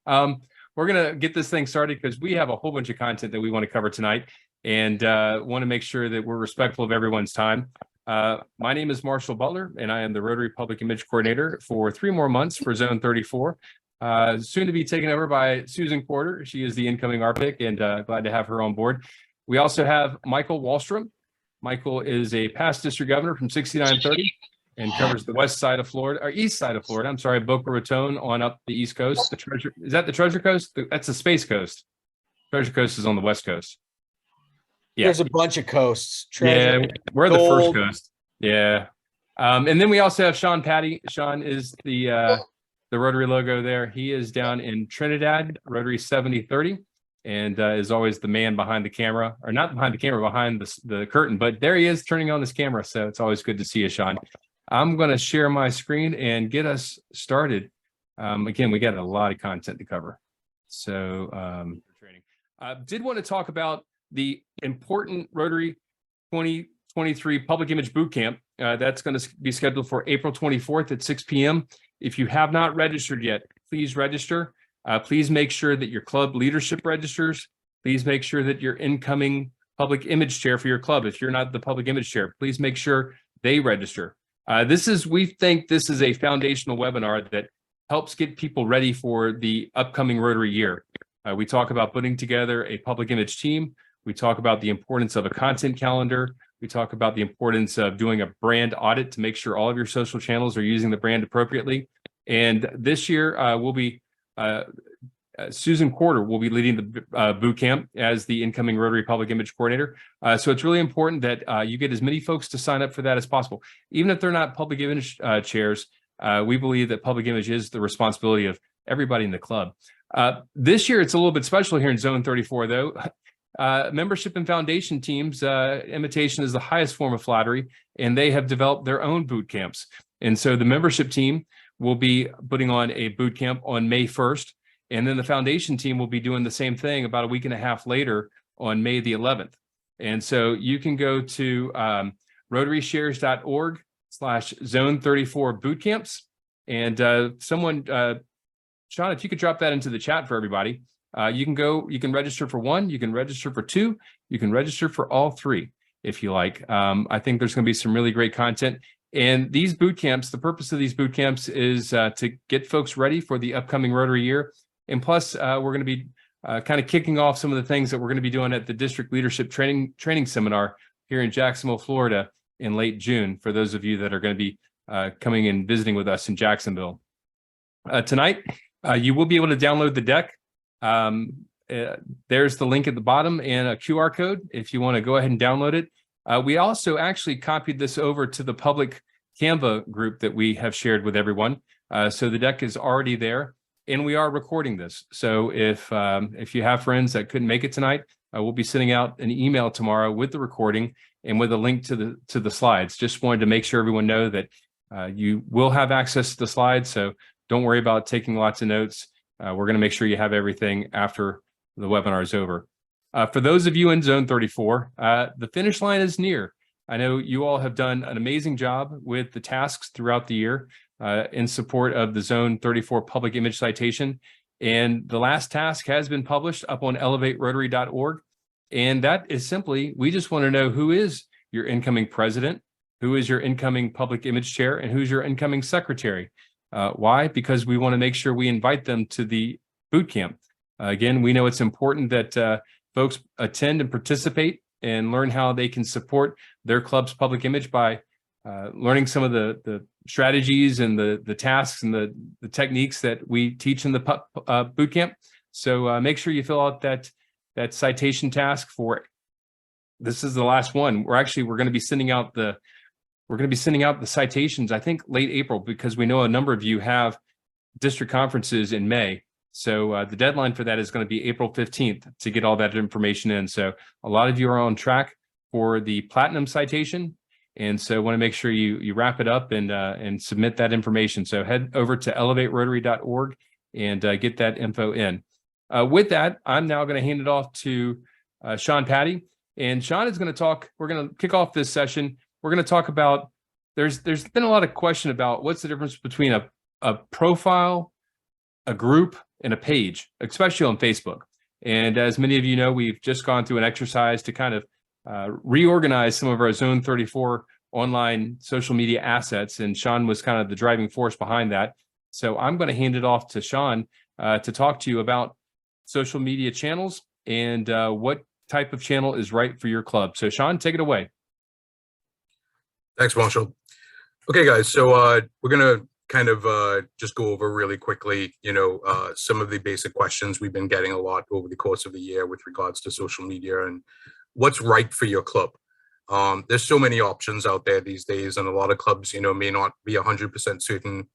We're going to get this thing started because we have a whole bunch of content that we want to cover tonight and want to make sure that we're respectful of everyone's time. My name is Marshall Butler, and I am the Rotary Public Image Coordinator for 3 more months for Zone 34. Soon to be taken over by Susan Porter. She is the incoming RPIC, and glad to have her on board. We also have Michael Wallstrom. Michael is a past district governor from 6930 and covers the west side of Florida, or east side of Florida. I'm sorry, Boca Raton on up the East Coast. The Treasure, is that the Treasure Coast? That's the Space Coast. Treasure Coast is on the West Coast. Yeah. There's a bunch of coasts. Treasure, yeah, we're the first coast. Yeah. And then we also have Sean Patty. Sean is the Rotary logo there. He is down in Trinidad, Rotary 7030, and is always the man behind the camera, or not behind the camera, behind the curtain. But there he is turning on this camera. So it's always good to see you, Sean. I'm going to share my screen and get us started. Again, we got a lot of content to cover. So did want to talk about the important Rotary 2023 Public Image Boot Camp. That's going to be scheduled for April 24th at 6 p.m. If you have not registered yet, please register. Please make sure that your club leadership registers. Please make sure that your incoming public image chair for your club, if you're not the public image chair, please make sure they register. We think this is a foundational webinar that helps get people ready for the upcoming Rotary year. We talk about putting together a public image team. We talk about the importance of a content calendar. We talk about the importance of doing a brand audit to make sure all of your social channels are using the brand appropriately. And this year Susan Porter will be leading the boot camp as the incoming Rotary Public Image Coordinator. So it's really important that you get as many folks to sign up for that as possible. Even if they're not public image chairs, we believe that public image is the responsibility of everybody in the club. This year, it's a little bit special here in Zone 34, though. Membership and foundation teams, imitation is the highest form of flattery, and they have developed their own boot camps. And so the membership team will be putting on a boot camp on May 1st, and then the foundation team will be doing the same thing about a week and a half later on May the 11th. And so you can go to rotaryshares.org/zone34 boot camps. And Sean, if you could drop that into the chat for everybody. You can register for 1, you can register for 2, you can register for all 3 if you like. I think there's going to be some really great content. And these boot camps, the purpose of these boot camps is to get folks ready for the upcoming Rotary year. And plus, we're going to be kind of kicking off some of the things that we're going to be doing at the District Leadership Training Seminar here in Jacksonville, Florida in late June, for those of you that are going to be coming and visiting with us in Jacksonville. Tonight, you will be able to download the deck. There's the link at the bottom and a QR code if you want to go ahead and download it. We also actually copied this over to the public Canva group that we have shared with everyone. So the deck is already there, and we are recording this. So if you have friends that couldn't make it tonight, we'll be sending out an email tomorrow with the recording and with a link to the slides. Just wanted to make sure everyone know that you will have access to the slides. So don't worry about taking lots of notes. We're going to make sure you have everything after the webinar is over. For those of you in Zone 34, the finish line is near. I know you all have done an amazing job with the tasks throughout the year in support of the Zone 34 Public Image Citation. And the last task has been published up on elevaterotary.org. And that is simply, we just want to know who is your incoming president, who is your incoming public image chair, and who's your incoming secretary. Why? Because we want to make sure we invite them to the boot camp. Again, we know it's important that folks attend and participate and learn how they can support their club's public image by learning some of the strategies and the tasks and the techniques that we teach in the boot camp. So make sure you fill out that citation task for, this is the last one. We're going to be sending out the citations, I think, late April, because we know a number of you have district conferences in May. So the deadline for that is going to be April 15th to get all that information in. So a lot of you are on track for the platinum citation. And so I want to make sure you wrap it up and submit that information. So head over to elevaterotary.org and get that info in. With that, I'm now going to hand it off to Sean Patty. And Sean is going to talk, we're going to kick off this session. We're going to talk about, there's been a lot of question about what's the difference between a profile, a group, and a page, especially on Facebook. And as many of you know, we've just gone through an exercise to kind of reorganize some of our Zone 34 online social media assets. And Sean was kind of the driving force behind that. So I'm going to hand it off to Sean to talk to you about social media channels and what type of channel is right for your club. So Sean, take it away. Thanks, Marshall. Okay, guys, so we're going to kind of just go over really quickly, some of the basic questions we've been getting a lot over the course of the year with regards to social media and what's right for your club. There's so many options out there these days, and a lot of clubs, may not be 100% certain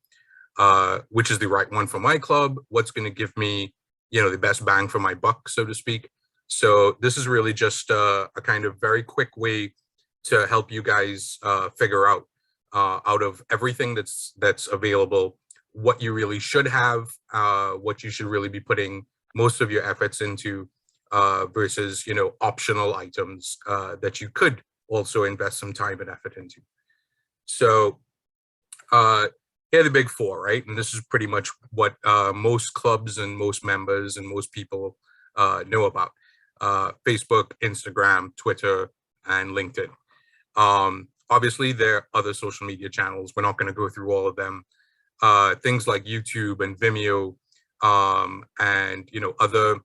which is the right one for my club, what's going to give me, the best bang for my buck, so to speak. So this is really just a kind of very quick way to help you guys figure out of everything that's available, what you really should have, what you should really be putting most of your efforts into versus, optional items that you could also invest some time and effort into. So here are the big four, right? And this is pretty much what most clubs and most members and most people know about. Facebook, Instagram, Twitter, and LinkedIn. Obviously, there are other social media channels. We're not going to go through all of them. Things like YouTube and Vimeo and, other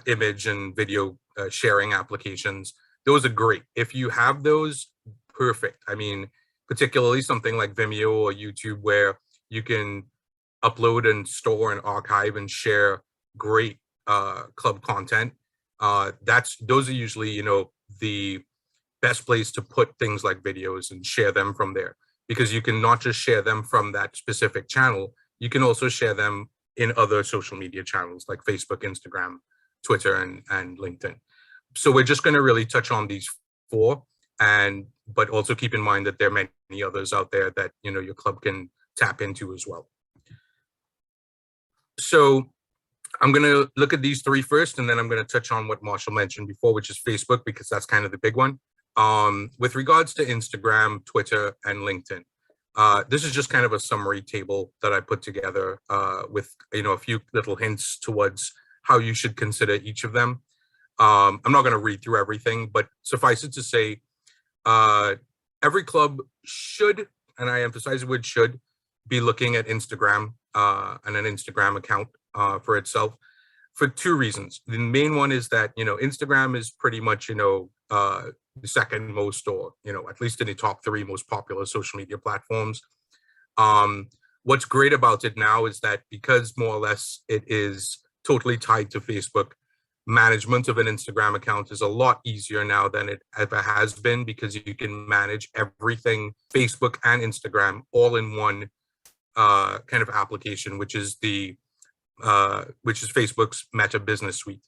image and video sharing applications. Those are great. If you have those, perfect. I mean, particularly something like Vimeo or YouTube, where you can upload and store and archive and share great club content. Those are usually, the best place to put things like videos and share them from there, because you can not just share them from that specific channel, you can also share them in other social media channels like Facebook, Instagram, Twitter, and LinkedIn. So we're just going to really touch on these four, but also keep in mind that there are many others out there that, your club can tap into as well. So I'm going to look at these three first, and then I'm going to touch on what Marshall mentioned before, which is Facebook, because that's kind of the big one. With regards to Instagram, Twitter, and LinkedIn, this is just kind of a summary table that I put together with, a few little hints towards how you should consider each of them. I'm not going to read through everything, but suffice it to say, every club should, and I emphasize the word should, be looking at Instagram and an Instagram account for itself for two reasons. The main one is that, Instagram is pretty much, the second most, or, at least in the top three most popular social media platforms. What's great about it now is that because more or less it is totally tied to Facebook, management of an Instagram account is a lot easier now than it ever has been, because you can manage everything Facebook and Instagram all in one kind of application, which is Facebook's Meta Business Suite.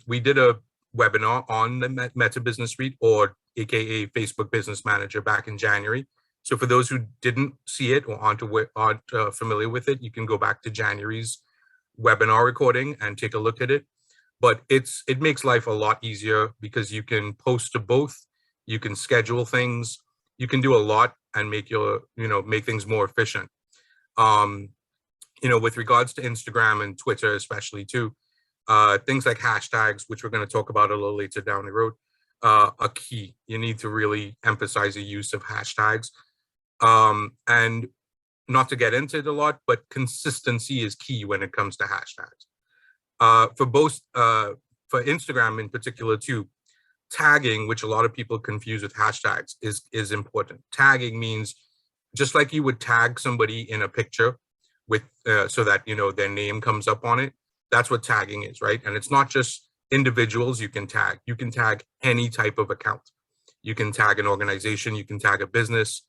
We did a webinar on the Meta Business Suite, or AKA Facebook Business Manager, back in January. So for those who didn't see it or aren't familiar with it, you can go back to January's webinar recording and take a look at it. But it makes life a lot easier, because you can post to both, you can schedule things, you can do a lot and make things more efficient. With regards to Instagram and Twitter, especially too, things like hashtags, which we're going to talk about a little later down the road, are key. You need to really emphasize the use of hashtags. And not to get into it a lot, but consistency is key when it comes to hashtags. For Instagram in particular too, tagging, which a lot of people confuse with hashtags, is important. Tagging means just like you would tag somebody in a picture with so that their name comes up on it. That's what tagging is, right? And it's not just individuals you can tag. You can tag any type of account. You can tag an organization, you can tag a business,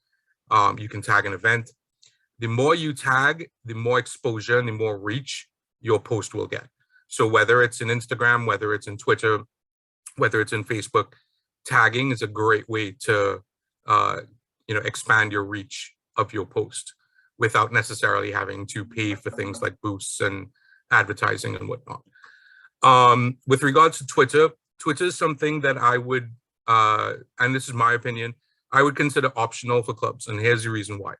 you can tag an event. The more you tag, the more exposure and the more reach your post will get. So whether it's in Instagram, whether it's in Twitter, whether it's in Facebook, tagging is a great way to expand your reach of your post without necessarily having to pay for things like boosts and advertising and whatnot. With regards to Twitter, Twitter is something that I would, and this is my opinion, I would consider optional for clubs. And here's the reason why.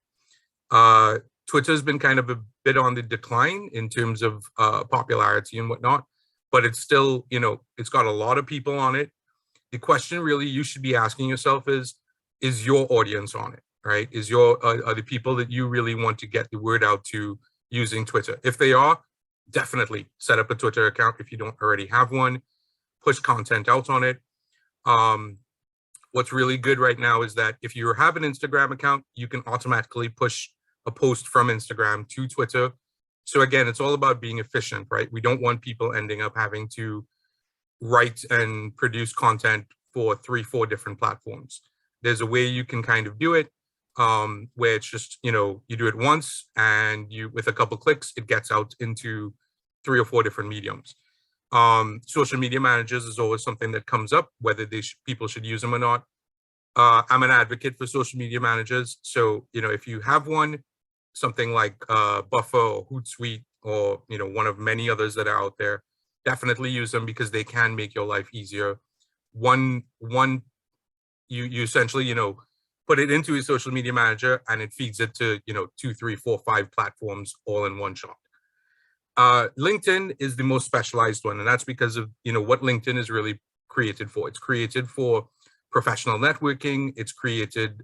Twitter's been kind of a bit on the decline in terms of popularity and whatnot, but it's still, it's got a lot of people on it. The question really you should be asking yourself is your audience on it, right? Are the people that you really want to get the word out to using Twitter? If they are, definitely set up a Twitter account if you don't already have one. Push content out on it. What's really good right now is that if you have an Instagram account, you can automatically push a post from Instagram to Twitter. So again, it's all about being efficient, right? We don't want people ending up having to write and produce content for 3-4 different platforms. There's a way you can kind of do it where it's just, you do it once and with a couple clicks, it gets out into 3 or 4 different mediums. Social media managers is always something that comes up, whether people should use them or not. I'm an advocate for social media managers. So, if you have one, something like Buffer or Hootsuite or, one of many others that are out there, definitely use them because they can make your life easier. You essentially, put it into a social media manager and it feeds it to, 2, 3, 4, 5 platforms all in one shot. LinkedIn is the most specialized one, and that's because of, what LinkedIn is really created for. It's created for professional networking. It's created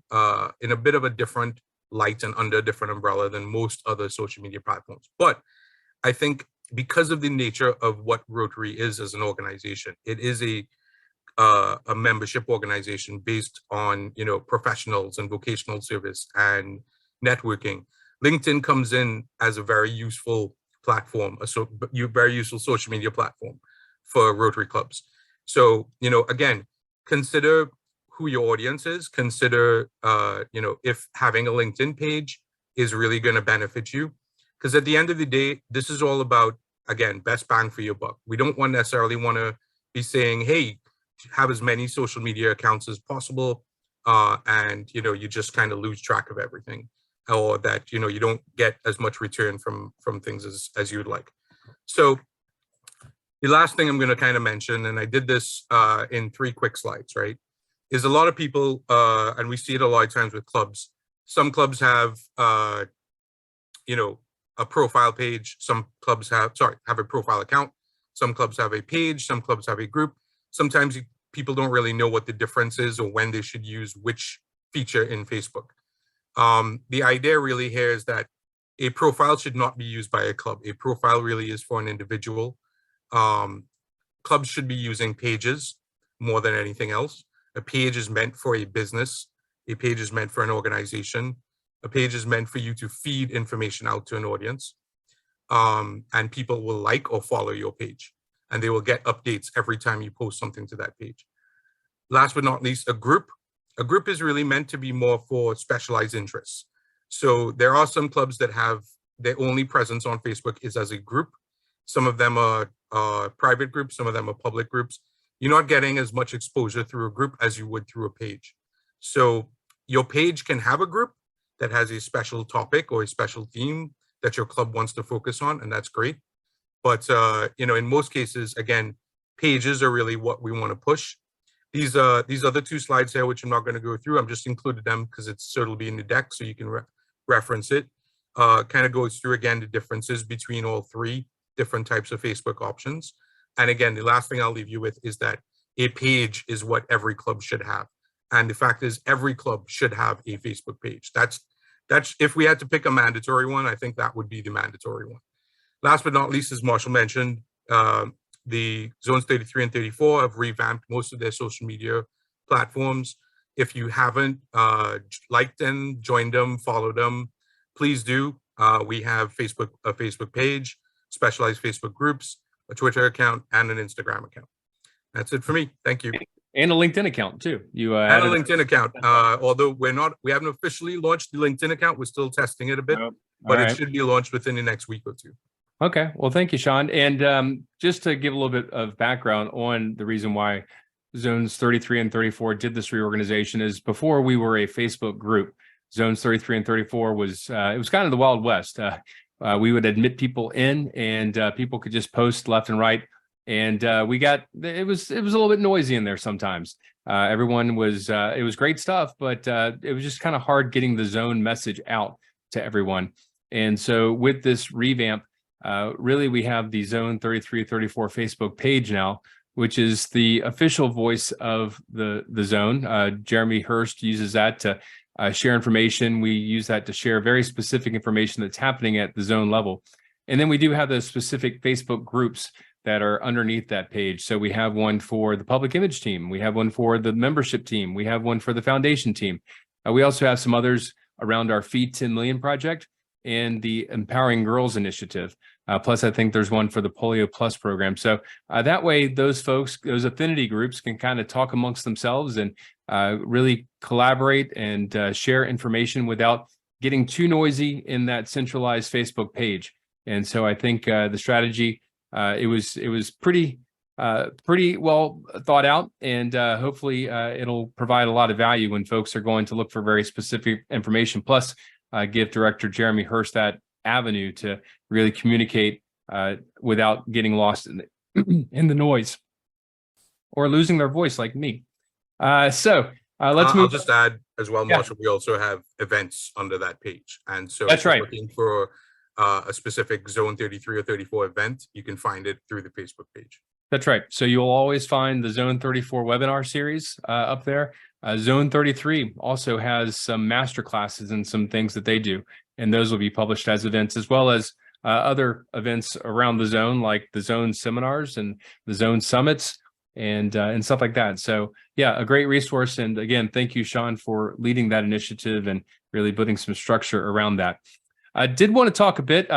in a bit of a different light and under a different umbrella than most other social media platforms. But I think because of the nature of what Rotary is as an organization, it is a membership organization based on, professionals and vocational service and networking. LinkedIn comes in as a very useful platform, very useful social media platform for Rotary clubs. So, again, consider who your audience is. Consider, if having a LinkedIn page is really going to benefit you. Because at the end of the day, this is all about, again, best bang for your buck. We don't necessarily want to be saying, hey, have as many social media accounts as possible. And, you just kind of lose track of everything, or that, you don't get as much return from things as you would like. So the last thing I'm going to kind of mention, and I did this in 3 quick slides, right, is a lot of people, and we see it a lot of times with clubs. Some clubs have, a profile page. Some clubs have a profile account. Some clubs have a page. Some clubs have a group. Sometimes people don't really know what the difference is or when they should use which feature in Facebook. The idea really here is that a profile should not be used by a club. A profile really is for an individual. Clubs should be using pages more than anything else. A page is meant for a business. A page is meant for an organization. A page is meant for you to feed information out to an audience. And people will like or follow your page, and they will get updates every time you post something to that page. Last but not least, a group. A group is really meant to be more for specialized interests. So there are some clubs that have their only presence on Facebook is as a group. Some of them are private groups, some of them are public groups. You're not getting as much exposure through a group as you would through a page. So your page can have a group that has a special topic or a special theme that your club wants to focus on, and that's great. But in most cases, again, pages are really what we want to push. These other 2 slides here, which I'm not going to go through, I'm just included them because it'll be in the deck, so you can reference it. Kind of goes through again the differences between all 3 different types of Facebook options. And again, the last thing I'll leave you with is that a page is what every club should have. And the fact is, every club should have a Facebook page. That's if we had to pick a mandatory one, I think that would be the mandatory one. Last but not least, as Marshall mentioned, the zones 33 and 34 have revamped most of their social media platforms. If you haven't liked them, joined them, followed them, please do. We have a Facebook page, specialized Facebook groups, a Twitter account, and an Instagram account. That's it for me. Thank you. And a LinkedIn account too. And a LinkedIn account. Although we haven't officially launched the LinkedIn account, we're still testing it a bit, but it should be launched within the next week or 2. Okay. Well, thank you, Sean. And just to give a little bit of background on the reason why Zones 33 and 34 did this reorganization is before we were a Facebook group. Zones 33 and 34 was it was kind of the Wild West. We would admit people in, and people could just post left and right. And it was a little bit noisy in there sometimes. Everyone was it was great stuff, but it was just kind of hard getting the zone message out to everyone. And so with this revamp, really we have the Zone 3334 Facebook page now, which is the official voice of the zone. Jeremy Hurst uses that to share information. We use that to share very specific information that's happening at the zone level. And then we do have those specific Facebook groups that are underneath that page. So we have one for the public image team. We have one for the membership team. We have one for the foundation team. We also have some others around our Feed 10 Million project and the Empowering Girls Initiative. Plus, I think there's one for the Polio Plus program. So that way, those folks, those affinity groups can kind of talk amongst themselves and really collaborate and share information without getting too noisy in that centralized Facebook page. And so I think the strategy, it was pretty well thought out, and hopefully it'll provide a lot of value when folks are going to look for very specific information. Plus, give Director Jeremy Hurst that avenue to really communicate without getting lost in the noise or losing their voice like me. Let's move. I'll just add as well, Yeah. Marshall, we also have events under that page. And so That's if you're right. looking for a specific Zone 33 or 34 event, you can find it through the Facebook page. That's right. So you'll always find the Zone 34 webinar series up there. Zone 33 also has some master classes and some things that they do, and those will be published as events, as well as other events around the zone, like the zone seminars and the zone summits and stuff like that. So yeah, a great resource. And again, thank you, Sean, for leading that initiative and really putting some structure around that. I did want to talk a bit.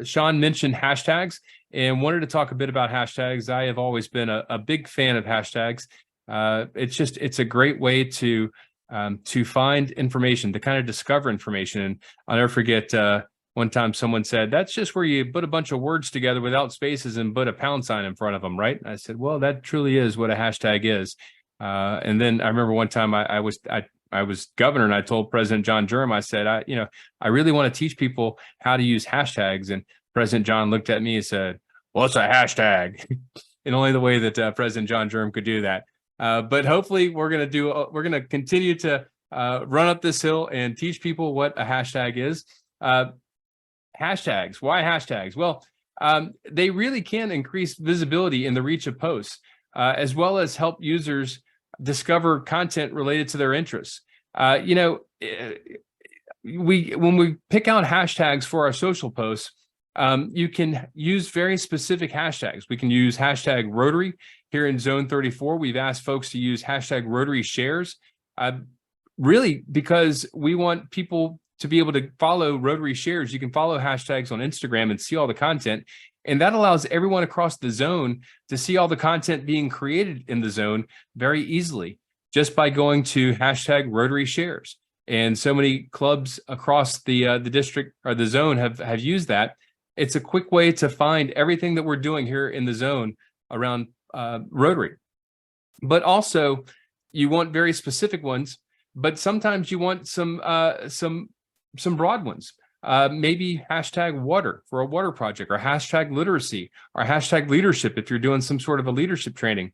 Sean mentioned hashtags and wanted to talk a bit about hashtags. I have always been a big fan of hashtags. It's a great way to find information, to kind of discover information. And I'll never forget one time someone said, that's just where you put a bunch of words together without spaces and put a pound sign in front of them, right? And I said, well, that truly is what a hashtag is. And then I remember one time I was governor, and I told President John Durham, I said, I really want to teach people how to use hashtags. And President John looked at me and said, well, it's a hashtag. In only the way that President John Durham could do that. But hopefully we're going to continue to run up this hill and teach people what a hashtag is. Hashtags. Why hashtags? Well, they really can increase visibility in the reach of posts, as well as help users discover content related to their interests. When we pick out hashtags for our social posts, you can use very specific hashtags. We can use hashtag Rotary. Here in Zone 34, we've asked folks to use hashtag Rotary shares, really because we want people to be able to follow Rotary shares. You can follow hashtags on Instagram and see all the content. And that allows everyone across the zone to see all the content being created in the zone very easily, just by going to hashtag Rotary shares. And so many clubs across the district or the zone have used that. It's a quick way to find everything that we're doing here in the zone around Rotary. But also, you want very specific ones, but sometimes you want some broad ones. Maybe hashtag water for a water project, or hashtag literacy, or hashtag leadership if you're doing some sort of a leadership training.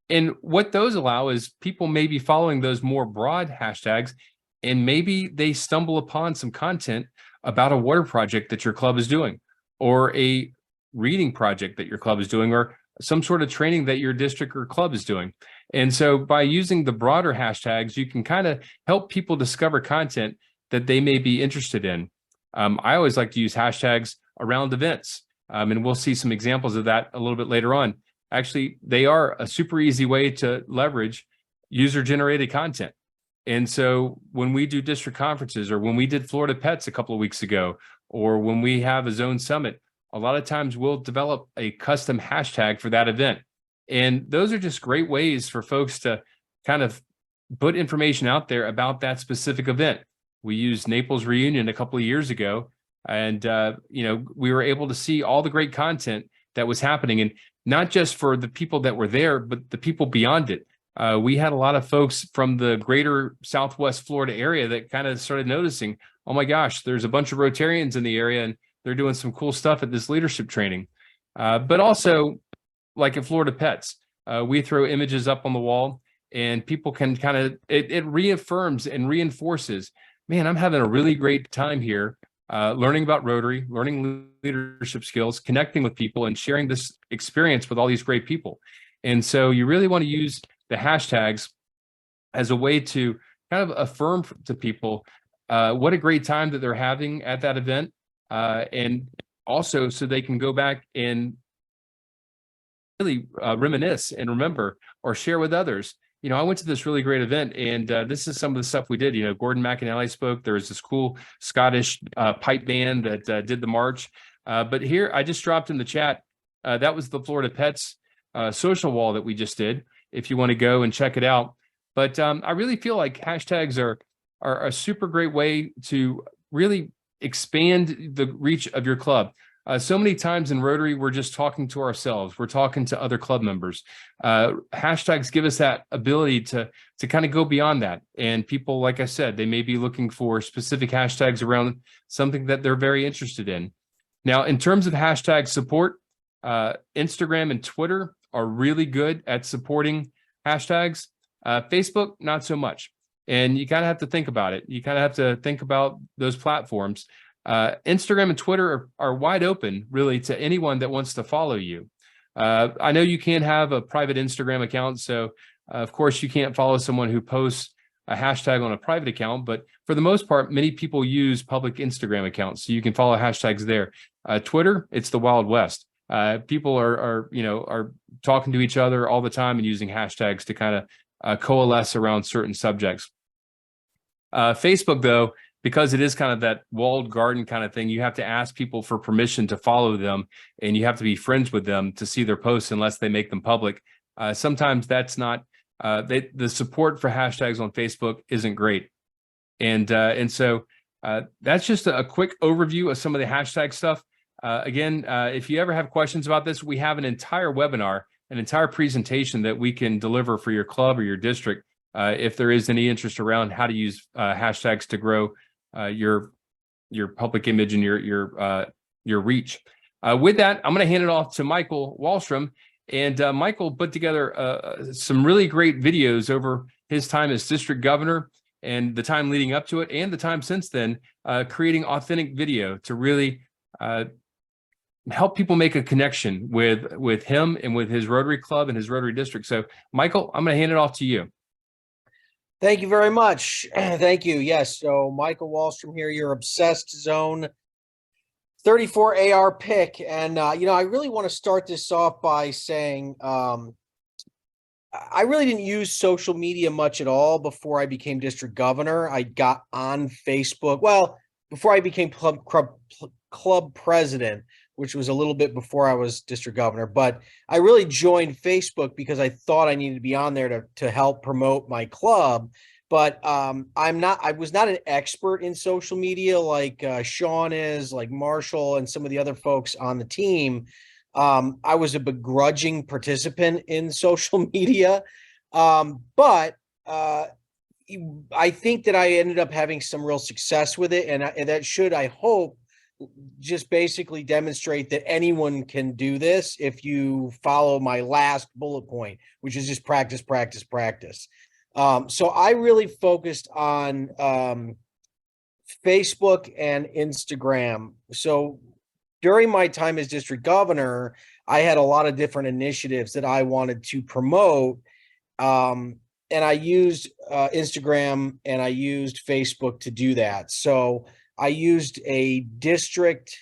And what those allow is people may be following those more broad hashtags, and maybe they stumble upon some content about a water project that your club is doing, or a reading project that your club is doing, or some sort of training that your district or club is doing. And so by using the broader hashtags, you can kind of help people discover content that they may be interested in. I always like to use hashtags around events, and we'll see some examples of that a little bit later on. Actually, they are a super easy way to leverage user-generated content. And so when we do district conferences, or when we did Florida Pets a couple of weeks ago, or when we have a zone summit, a lot of times we'll develop a custom hashtag for that event. And those are just great ways for folks to kind of put information out there about that specific event. We used Naples Reunion a couple of years ago, and we were able to see all the great content that was happening, and not just for the people that were there, but the people beyond it. We had a lot of folks from the greater Southwest Florida area that kind of started noticing, oh my gosh, there's a bunch of Rotarians in the area, and they're doing some cool stuff at this leadership training. But also, like at Florida Pets, we throw images up on the wall, and people can kind of, it reaffirms and reinforces, man, I'm having a really great time here learning about Rotary, learning leadership skills, connecting with people, and sharing this experience with all these great people. And so you really want to use the hashtags as a way to kind of affirm to people what a great time that they're having at that event. And also so they can go back and really reminisce and remember or share with others. You know, I went to this really great event, and this is some of the stuff we did. You know, Gordon McAnally spoke. There was this cool Scottish pipe band that did the march. But here, I just dropped in the chat. That was the Florida Pets social wall that we just did, if you want to go and check it out. But I really feel like hashtags are a super great way to really expand the reach of your club. So many times in Rotary, we're just talking to ourselves. We're talking to other club members. Hashtags give us that ability to kind of go beyond that. And people, like I said, they may be looking for specific hashtags around something that they're very interested in. Now, in terms of hashtag support, Instagram and Twitter are really good at supporting hashtags. Facebook, not so much. And you kind of have to think about it. You kind of have to think about those platforms. Instagram and Twitter are wide open, really, to anyone that wants to follow you. I know you can't have a private Instagram account, so of course you can't follow someone who posts a hashtag on a private account, but for the most part, many people use public Instagram accounts, so you can follow hashtags there. Twitter, it's the Wild West. People are talking to each other all the time and using hashtags to kind of coalesce around certain subjects. Facebook, though, because it is kind of that walled garden kind of thing, you have to ask people for permission to follow them, and you have to be friends with them to see their posts unless they make them public. Sometimes that's not, the support for hashtags on Facebook isn't great. And so that's just a quick overview of some of the hashtag stuff. Again, if you ever have questions about this, we have an entire webinar, an entire presentation that we can deliver for your club or your district. If there is any interest around how to use hashtags to grow your public image and your reach. With that, I'm going to hand it off to Michael Wallstrom, and Michael put together some really great videos over his time as district governor and the time leading up to it and the time since then, creating authentic video to really help people make a connection with him and with his Rotary Club and his Rotary District. So, Michael, I'm going to hand it off to you. Thank you very much. Thank you. Yes. So Michael Wallstrom here, your Obsessed Zone 34 AR pick. And, I really want to start this off by saying I really didn't use social media much at all before I became district governor. I got on Facebook. Well, before I became club president, which was a little bit before I was district governor, but I really joined Facebook because I thought I needed to be on there to help promote my club. But I was not an expert in social media like Sean is, like Marshall and some of the other folks on the team. I was a begrudging participant in social media, but I think that I ended up having some real success with it, and that should, I hope, just basically demonstrate that anyone can do this if you follow my last bullet point, which is just practice, practice, practice. So I really focused on Facebook and Instagram. So during my time as district governor, I had a lot of different initiatives that I wanted to promote. And I used Instagram and I used Facebook to do that. So I used a district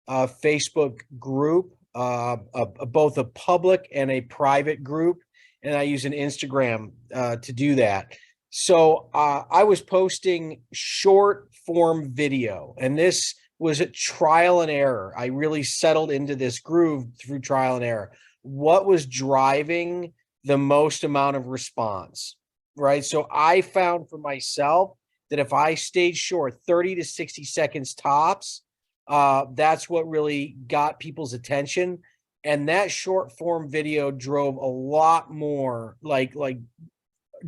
Facebook group, both a public and a private group, and I use an Instagram to do that. So I was posting short form video, and this was a trial and error. I really settled into this groove through trial and error. What was driving the most amount of response, right? So I found for myself that if I stayed short, 30 to 60 seconds tops, that's what really got people's attention. And that short form video drove a lot more, like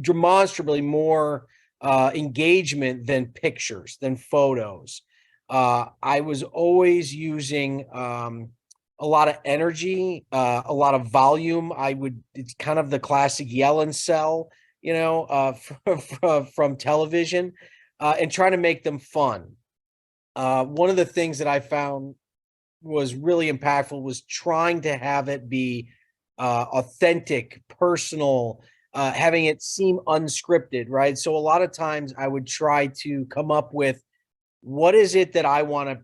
demonstrably more engagement than pictures, than photos. I was always using a lot of energy, a lot of volume. It's kind of the classic yell and sell, from television, and trying to make them fun. one of the things that I found was really impactful was trying to have it be authentic, personal, having it seem unscripted, right? So a lot of times I would try to come up with what is it that I want to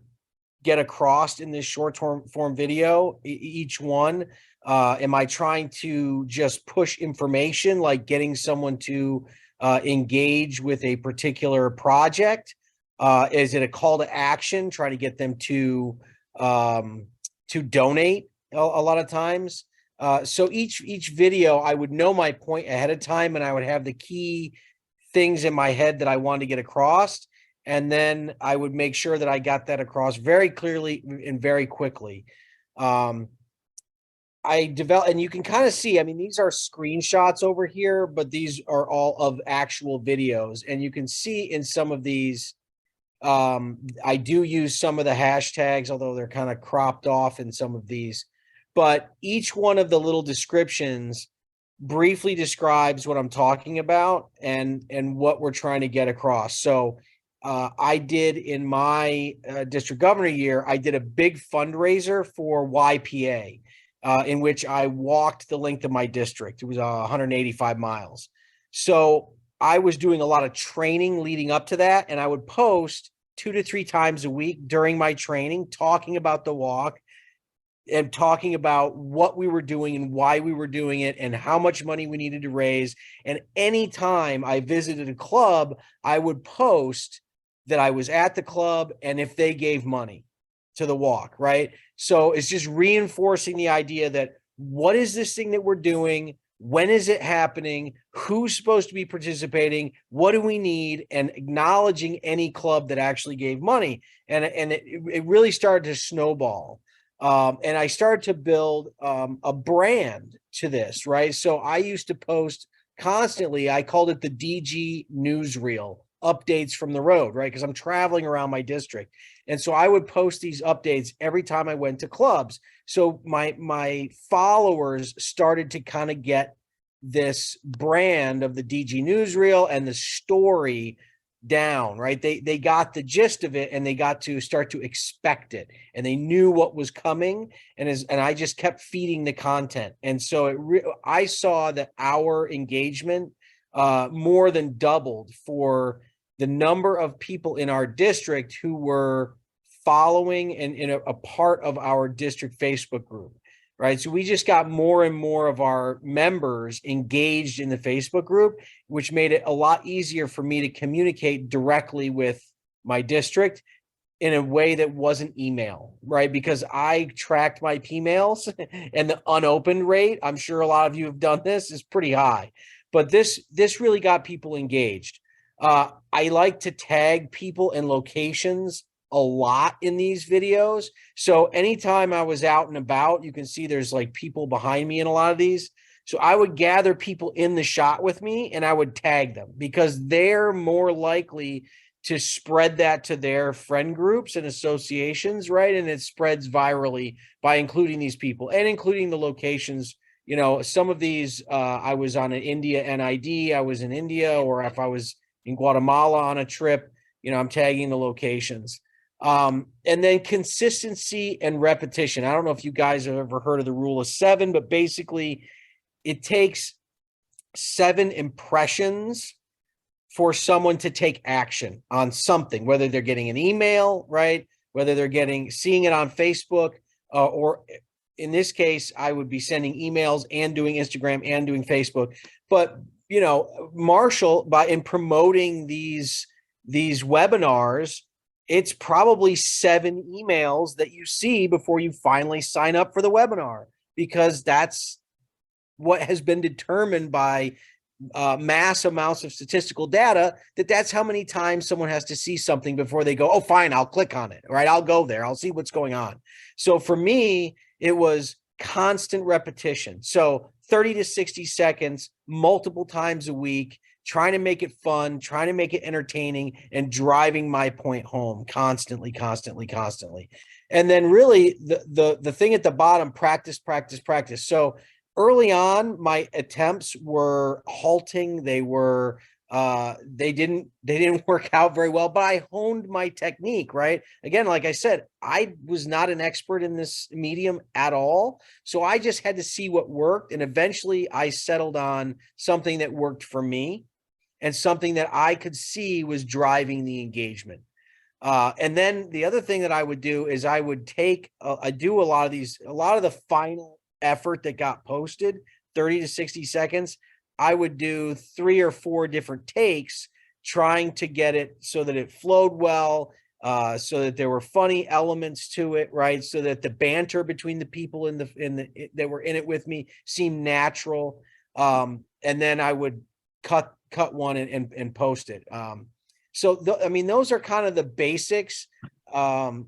get across in this short form video, each one. Am I trying to just push information, like getting someone to engage with a particular project? Is it a call to action, trying to get them to donate a lot of times? So each video, I would know my point ahead of time, and I would have the key things in my head that I wanted to get across. And then I would make sure that I got that across very clearly and very quickly. I developed, and you can kind of see, I mean, these are screenshots over here, but these are all of actual videos. And you can see in some of these, I do use some of the hashtags, although they're kind of cropped off in some of these. But each one of the little descriptions briefly describes what I'm talking about and what we're trying to get across. So I did in my district governor year, I did a big fundraiser for YPA, in which I walked the length of my district. It was 185 miles. So I was doing a lot of training leading up to that, and I would post 2 to 3 times a week during my training, talking about the walk and talking about what we were doing and why we were doing it and how much money we needed to raise. And anytime I visited a club, I would post that I was at the club and if they gave money to the walk, right? So it's just reinforcing the idea that what is this thing that we're doing? When is it happening? Who's supposed to be participating? What do we need? And acknowledging any club that actually gave money. And it really started to snowball. And I started to build a brand to this, right? So I used to post constantly. I called it the DG newsreel, updates from the road, right? Because I'm traveling around my district. And so I would post these updates every time I went to clubs. So my followers started to kind of get this brand of the DG newsreel and the story down, right? They got the gist of it and they got to start to expect it and they knew what was coming. And I just kept feeding the content. And so I saw that our engagement more than doubled for the number of people in our district who were following and in a part of our district Facebook group, right? So we just got more and more of our members engaged in the Facebook group, which made it a lot easier for me to communicate directly with my district in a way that wasn't email, right? Because I tracked my emails and the unopened rate, I'm sure a lot of you have done this, is pretty high. But this really got people engaged. I like to tag people and locations a lot in these videos. So anytime I was out and about, you can see there's like people behind me in a lot of these. So I would gather people in the shot with me and I would tag them because they're more likely to spread that to their friend groups and associations, right? And it spreads virally by including these people and including the locations. You know, some of these, I was on an India NID, I was in India, or if I was in Guatemala on a trip, you know, I'm tagging the locations. And then consistency and repetition. I don't know if you guys have ever heard of the rule of 7, but basically it takes 7 impressions for someone to take action on something, whether they're getting an email, right? Whether they're seeing it on Facebook, or in this case, I would be sending emails and doing Instagram and doing Facebook. But, you know, Marshall, in promoting these webinars, it's probably 7 emails that you see before you finally sign up for the webinar, because that's what has been determined by mass amounts of statistical data, that's how many times someone has to see something before they go, oh, fine, I'll click on it, right? I'll go there. I'll see what's going on. So for me, it was constant repetition. So 30 to 60 seconds, multiple times a week, trying to make it fun, trying to make it entertaining, and driving my point home constantly. And then really the thing at the bottom, practice. So early on, my attempts were halting. They were They didn't work out very well, but I honed my technique, right? Again, like I said, I was not an expert in this medium at all. So I just had to see what worked. And eventually I settled on something that worked for me and something that I could see was driving the engagement. And then the other thing that I would do is I would I do a lot of the final effort that got posted, 30 to 60 seconds. I would do 3 or 4 different takes trying to get it so that it flowed well, so that there were funny elements to it, right? So that the banter between the people that were in it with me seemed natural. And then I would cut one and post it. I mean, those are kind of the basics, to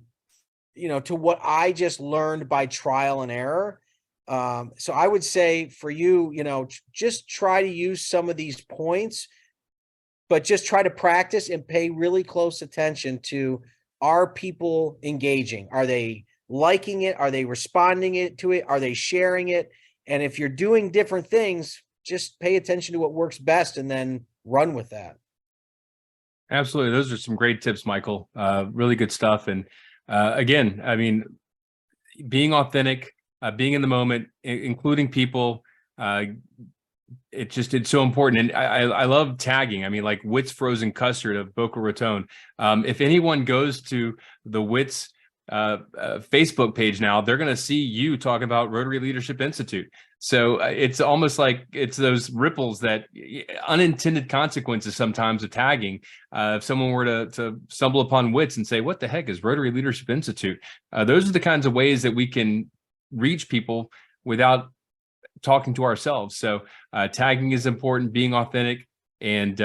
what I just learned by trial and error. So I would say for you, just try to use some of these points, but just try to practice and pay really close attention to, are people engaging? Are they liking it? Are they responding to it? Are they sharing it? And if you're doing different things, just pay attention to what works best and then run with that. Absolutely. Those are some great tips, Michael. Really good stuff. And again, I mean, being authentic, being in the moment, including people, it's so important. And I love tagging. I mean, like Wits Frozen Custard of Boca Raton. If anyone goes to the Wits Facebook page now, they're going to see you talking about Rotary Leadership Institute. So it's almost like it's those ripples, that unintended consequences sometimes of tagging. If someone were to stumble upon Wits and say, what the heck is Rotary Leadership Institute? Those are the kinds of ways that we can reach people without talking to ourselves. So tagging is important, being authentic, and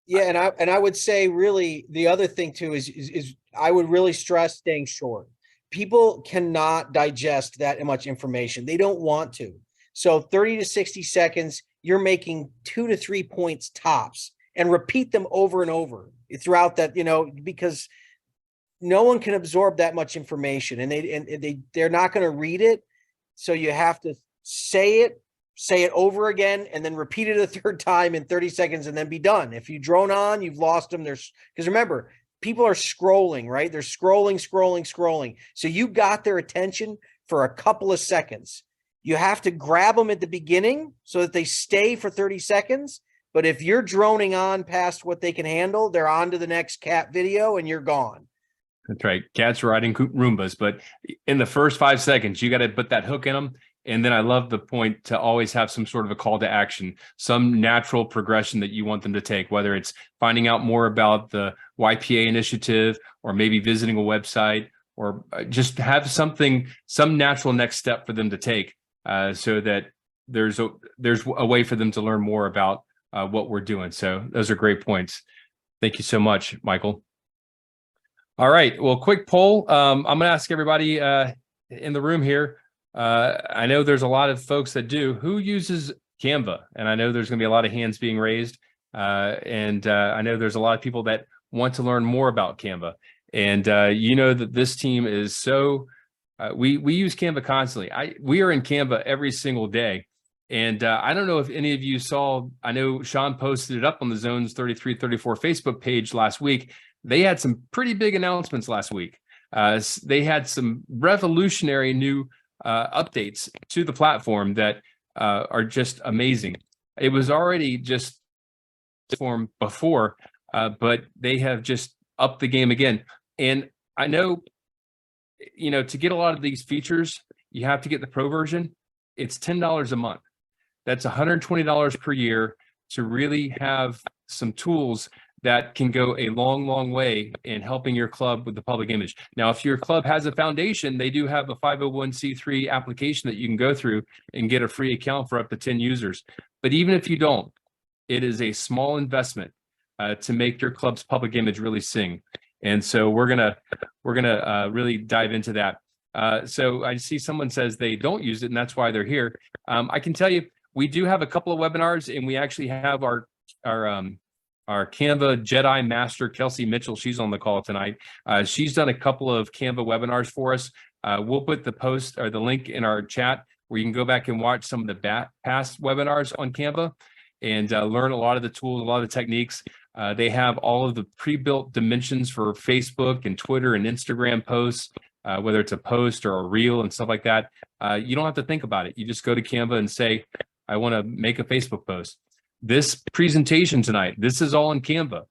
yeah, and I would say really the other thing too is I would really stress staying short. People cannot digest that much information. They don't want to. So 30 to 60 seconds, you're making 2 to 3 points tops, and repeat them over and over throughout that, because no one can absorb that much information, and they're not going to read it. So you have to say it over again, and then repeat it a third time in 30 seconds and then be done. If you drone on, you've lost them. Because remember, people are scrolling, right? They're scrolling. So you got their attention for a couple of seconds. You have to grab them at the beginning so that they stay for 30 seconds. But if you're droning on past what they can handle, they're on to the next cat video and you're gone. That's right. Cats riding Roombas. But in the first 5 seconds, you got to put that hook in them. And then I love the point to always have some sort of a call to action, some natural progression that you want them to take, whether it's finding out more about the YPA initiative, or maybe visiting a website, or just have some natural next step for them to take, so that there's a way for them to learn more about what we're doing. So those are great points. Thank you so much, Michael. All right. Well, quick poll. I'm going to ask everybody in the room here. I know there's a lot of folks that do. Who uses Canva? And I know there's going to be a lot of hands being raised. And I know there's a lot of people that want to learn more about Canva. And that this team is so, we use Canva constantly. We are in Canva every single day. And I don't know if any of you saw, I know Sean posted it up on the Zones 3334 Facebook page last week. They had some pretty big announcements last week. They had some revolutionary new updates to the platform that are just amazing. It was already just form before, but they have just upped the game again. And I know, to get a lot of these features, you have to get the pro version. It's $10 a month. That's $120 per year to really have some tools that can go a long, long way in helping your club with the public image. Now, if your club has a foundation, they do have a 501c3 application that you can go through and get a free account for up to 10 users. But even if you don't, it is a small investment to make your club's public image really sing. And so we're gonna really dive into that. So I see someone says they don't use it, and that's why they're here. I can tell you, we do have a couple of webinars, and we actually have our Canva Jedi Master, Kelsey Mitchell. She's on the call tonight. She's done a couple of Canva webinars for us. We'll put the post or the link in our chat where you can go back and watch some of the past webinars on Canva. and learn a lot of the tools, a lot of the techniques. They have all of the pre-built dimensions for Facebook and Twitter and Instagram posts, whether it's a post or a reel and stuff like that. You don't have to think about it. You just go to Canva and say, I want to make a Facebook post. This presentation tonight, this is all in Canva.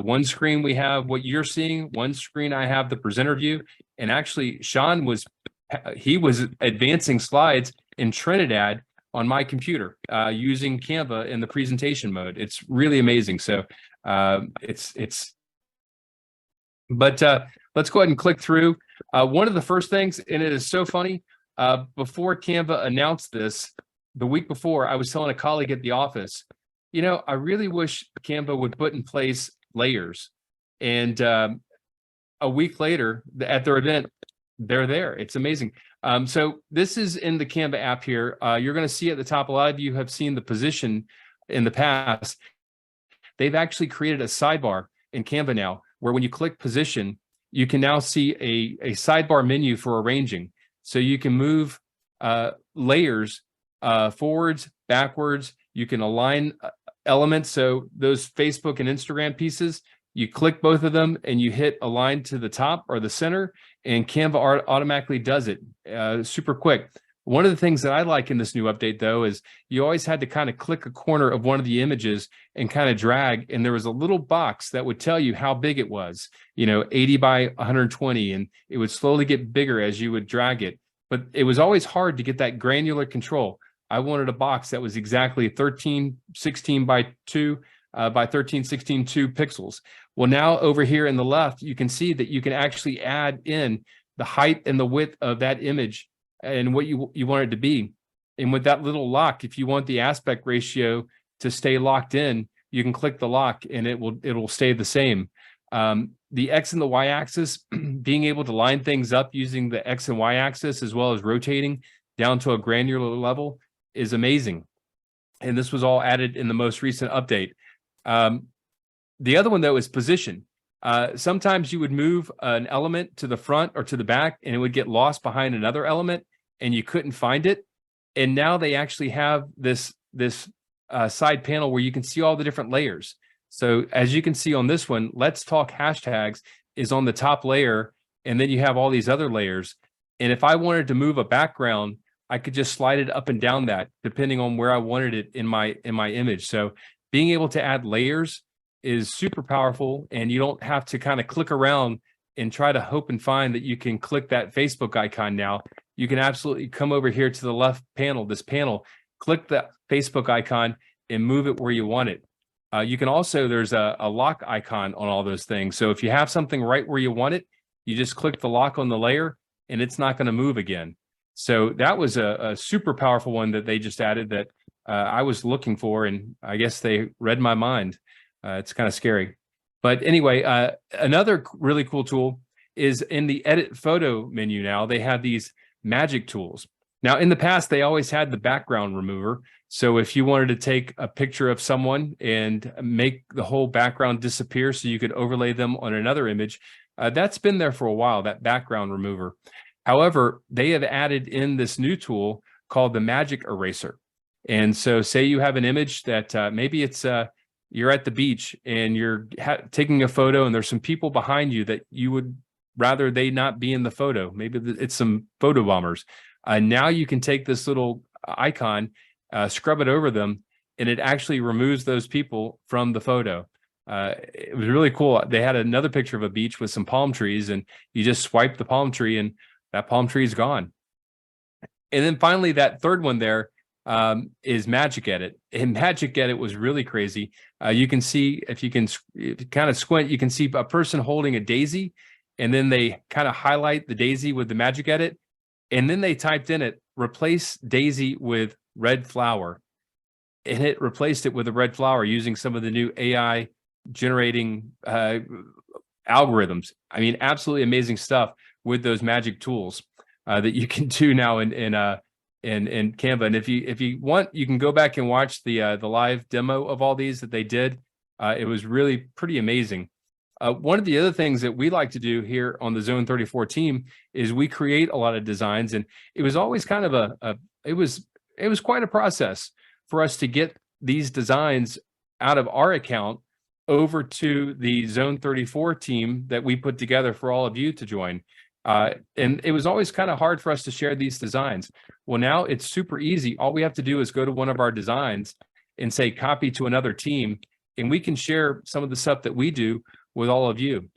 One screen we have what you're seeing, one screen I have the presenter view. And actually, Sean was advancing slides in Trinidad on my computer using Canva in the presentation mode. It's really amazing. So let's go ahead and click through. One of the first things, and it is so funny, before Canva announced this, the week before, I was telling a colleague at the office, you know, I really wish Canva would put in place layers. And a week later at their event, they're there. It's amazing. So this is in the Canva app here. You're going to see at the top, a lot of you have seen the position in the past. They've actually created a sidebar in Canva now, where when you click position, you can now see a sidebar menu for arranging. So you can move layers forwards, backwards. You can align elements. So those Facebook and Instagram pieces, you click both of them and you hit align to the top or the center, and Canva automatically does it super quick. One of the things that I like in this new update, though, is you always had to kind of click a corner of one of the images and kind of drag, and there was a little box that would tell you how big it was, you know, 80 by 120, and it would slowly get bigger as you would drag it. But it was always hard to get that granular control. I wanted a box that was exactly 1316 by 2 by 1316 2 pixels. Well, now over here in the left, you can see that you can actually add in the height and the width of that image and what you want it to be. And with that little lock, if you want the aspect ratio to stay locked in, you can click the lock and it will stay the same. The X and the Y axis, being able to line things up using the X and Y axis, as well as rotating down to a granular level, is amazing. And this was all added in the most recent update. The other one, though, is position. Sometimes you would move an element to the front or to the back, and it would get lost behind another element, and you couldn't find it. And now they actually have this side panel where you can see all the different layers. So as you can see on this one, Let's Talk Hashtags is on the top layer, and then you have all these other layers. And if I wanted to move a background, I could just slide it up and down that, depending on where I wanted it in my image. So being able to add layers is super powerful, and you don't have to kind of click around and try to hope and find that you can click that Facebook icon now. You can absolutely come over here to the left panel, this panel, click the Facebook icon and move it where you want it. You can also, there's a lock icon on all those things. So if you have something right where you want it, you just click the lock on the layer and it's not going to move again. So that was a super powerful one that they just added that I was looking for, and I guess they read my mind. It's kind of scary. But anyway, another really cool tool is in the edit photo menu now. They have these magic tools. Now, in the past, they always had the background remover. So if you wanted to take a picture of someone and make the whole background disappear so you could overlay them on another image, that's been there for a while, that background remover. However, they have added in this new tool called the Magic Eraser. And so say you have an image that maybe it's you're at the beach and you're taking a photo and there's some people behind you that you would rather they not be in the photo. Maybe it's some photo bombers. Now you can take this little icon, scrub it over them, and it actually removes those people from the photo. It was really cool. They had another picture of a beach with some palm trees, and you just swipe the palm tree and that palm tree is gone. And then finally, that third one there is Magic Edit. And Magic Edit was really crazy. You can see, if you kind of squint, you can see a person holding a daisy, and then they kind of highlight the daisy with the Magic Edit. And then they typed in it, replace daisy with red flower. And it replaced it with a red flower using some of the new AI generating algorithms. I mean, absolutely amazing stuff with those magic tools that you can do now in Canva. And if you want, you can go back and watch the live demo of all these that they did. It was really pretty amazing. One of the other things that we like to do here on the Zone 34 team is we create a lot of designs, and it was always kind of it was quite a process for us to get these designs out of our account over to the Zone 34 team that we put together for all of you to join. And it was always kind of hard for us to share these designs. Well, now it's super easy. All we have to do is go to one of our designs and say copy to another team, and we can share some of the stuff that we do with all of you.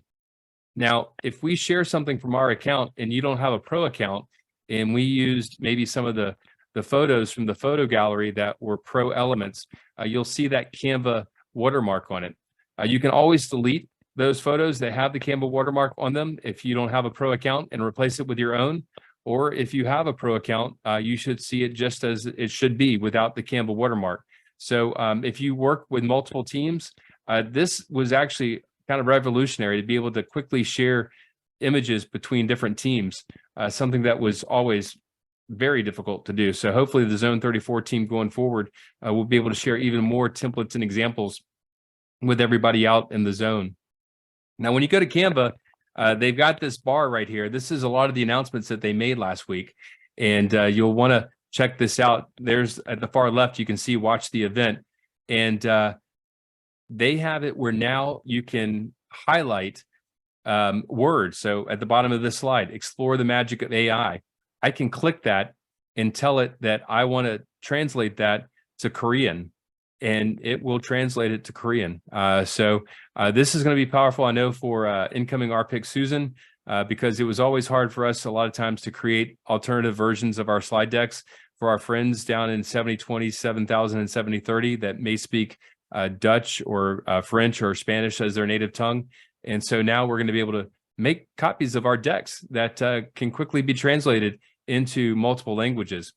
Now, if we share something from our account and you don't have a pro account, and we used maybe some of the photos from the photo gallery that were pro elements, you'll see that Canva watermark on it. You can always delete those photos that have the Canva watermark on them if you don't have a pro account and replace it with your own. Or if you have a pro account, you should see it just as it should be without the Canva watermark. So if you work with multiple teams, this was actually kind of revolutionary to be able to quickly share images between different teams, something that was always very difficult to do. So hopefully the Zone 34 team going forward will be able to share even more templates and examples with everybody out in the zone. Now, when you go to Canva, they've got this bar right here. This is a lot of the announcements that they made last week, and you'll want to check this out. There's at the far left, you can see watch the event, and they have it where now you can highlight words. So at the bottom of this slide, explore the magic of AI. I can click that and tell it that I want to translate that to Korean, and it will translate it to Korean. So this is going to be powerful, I know, for incoming RPIC Susan, because it was always hard for us a lot of times to create alternative versions of our slide decks for our friends down in 7020, 7000, and 7030 that may speak Dutch or French or Spanish as their native tongue. And so now we're going to be able to make copies of our decks that can quickly be translated into multiple languages.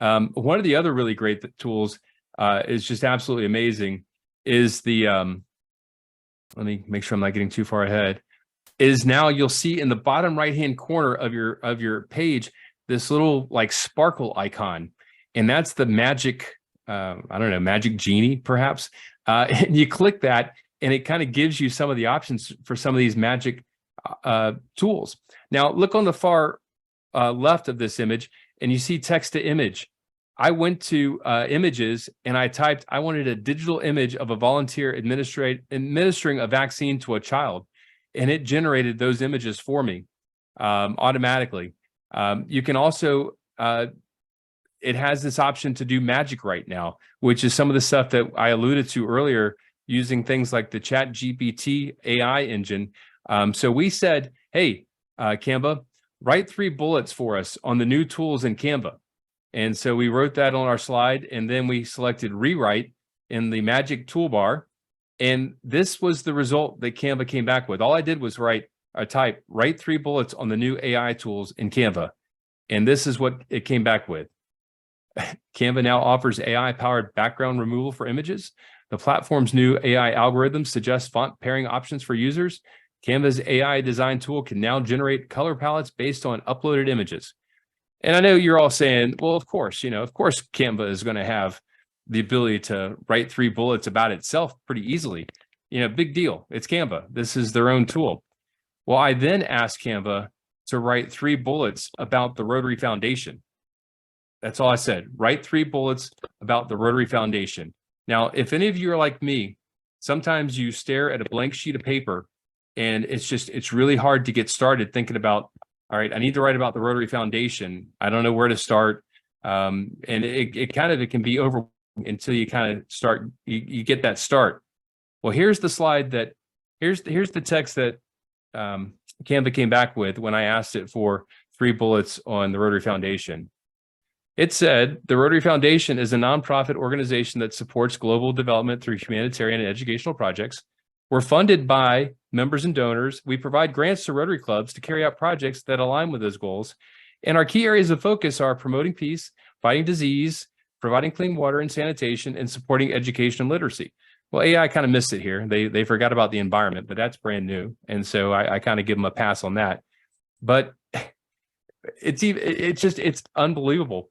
One of the other really great tools is just absolutely amazing is the, let me make sure I'm not getting too far ahead, is now you'll see in the bottom right-hand corner of your page, this little like sparkle icon. And that's the magic, I don't know, magic genie perhaps. And you click that and it kind of gives you some of the options for some of these magic tools. Now look on the far left of this image and you see text to image. I went to images and I typed, I wanted a digital image of a volunteer administering a vaccine to a child. And it generated those images for me automatically. You can also, it has this option to do magic right now, which is some of the stuff that I alluded to earlier using things like the ChatGPT AI engine. So we said, hey, Canva, write 3 bullets for us on the new tools in Canva. And so we wrote that on our slide, and then we selected rewrite in the magic toolbar. And this was the result that Canva came back with. All I did was type, write 3 bullets on the new AI tools in Canva. And this is what it came back with. Canva now offers AI-powered background removal for images. The platform's new AI algorithms suggest font pairing options for users. Canva's AI design tool can now generate color palettes based on uploaded images. And I know you're all saying, well, of course, of course, Canva is going to have the ability to write 3 bullets about itself pretty easily. Big deal. It's Canva. This is their own tool. Well, I then asked Canva to write 3 bullets about the Rotary Foundation. That's all I said. Write 3 bullets about the Rotary Foundation. Now, if any of you are like me, sometimes you stare at a blank sheet of paper and it's really hard to get started thinking about, all right, I need to write about the Rotary Foundation. I don't know where to start. And it can be overwhelming until you kind of start, you get that start. Well, here's the slide here's the text that Canva came back with when I asked it for 3 bullets on the Rotary Foundation. It said, the Rotary Foundation is a nonprofit organization that supports global development through humanitarian and educational projects. We're funded by members and donors. We provide grants to Rotary clubs to carry out projects that align with those goals. And our key areas of focus are promoting peace, fighting disease, providing clean water and sanitation, and supporting education and literacy. Well, AI kind of missed it here. They forgot about the environment, but that's brand new. And so I kind of give them a pass on that. But it's unbelievable.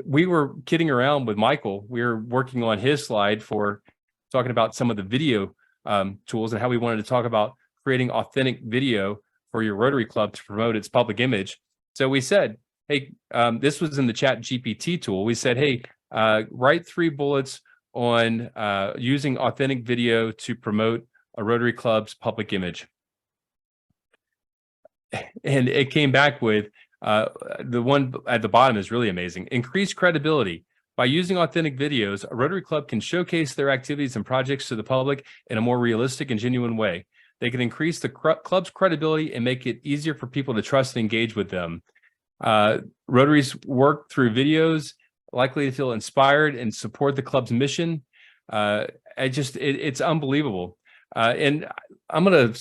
We were kidding around with Michael. We were working on his slide for talking about some of the video tools and how we wanted to talk about creating authentic video for your Rotary Club to promote its public image. So we said, hey, this was in the ChatGPT tool. We said, hey, write 3 bullets on using authentic video to promote a Rotary Club's public image. And it came back with the one at the bottom is really amazing. Increased credibility. By using authentic videos, a Rotary Club can showcase their activities and projects to the public in a more realistic and genuine way. They can increase the club's credibility and make it easier for people to trust and engage with them. Rotaries work through videos, likely to feel inspired and support the club's mission. It's unbelievable. And I'm gonna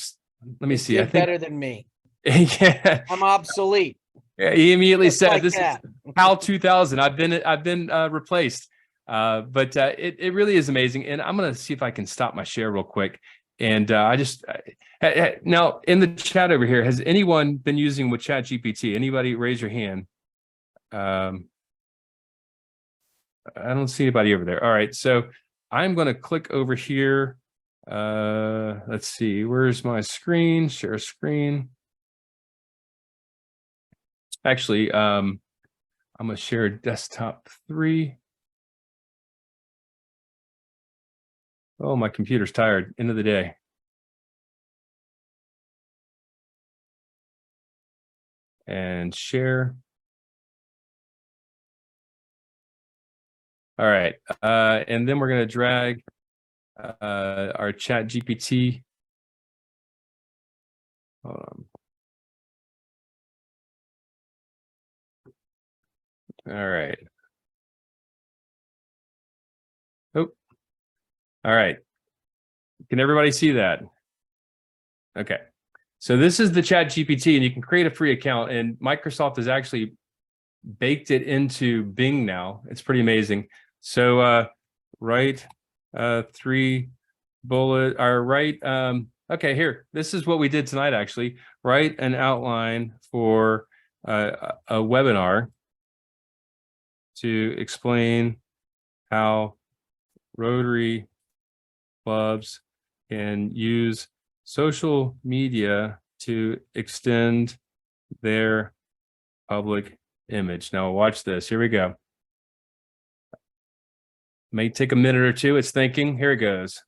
let me see. I think better than me. Yeah, I'm obsolete. he immediately Just said, like "This that. is HAL 2000. I've been replaced." But it really is amazing. And I'm gonna see if I can stop my share real quick. And now in the chat over here, has anyone been using with ChatGPT? Anybody raise your hand? I don't see anybody over there. All right, so I'm going to click over here. Let's see, where's my screen? Share screen. Actually, I'm going to share desktop 3. Oh, my computer's tired. End of the day. And share. All right. And then we're going to drag our chat GPT. Hold on. All right. Oh, all right. Can everybody see that? Okay. So this is the chat GPT, and you can create a free account, and Microsoft has actually baked it into Bing now. It's pretty amazing. So write 3 bullet or write okay, here, this is what we did tonight. Actually, write an outline for a webinar to explain how Rotary clubs can use social media to extend their public image. Now watch this. Here we go. May take a minute or two. It's thinking. Here it goes.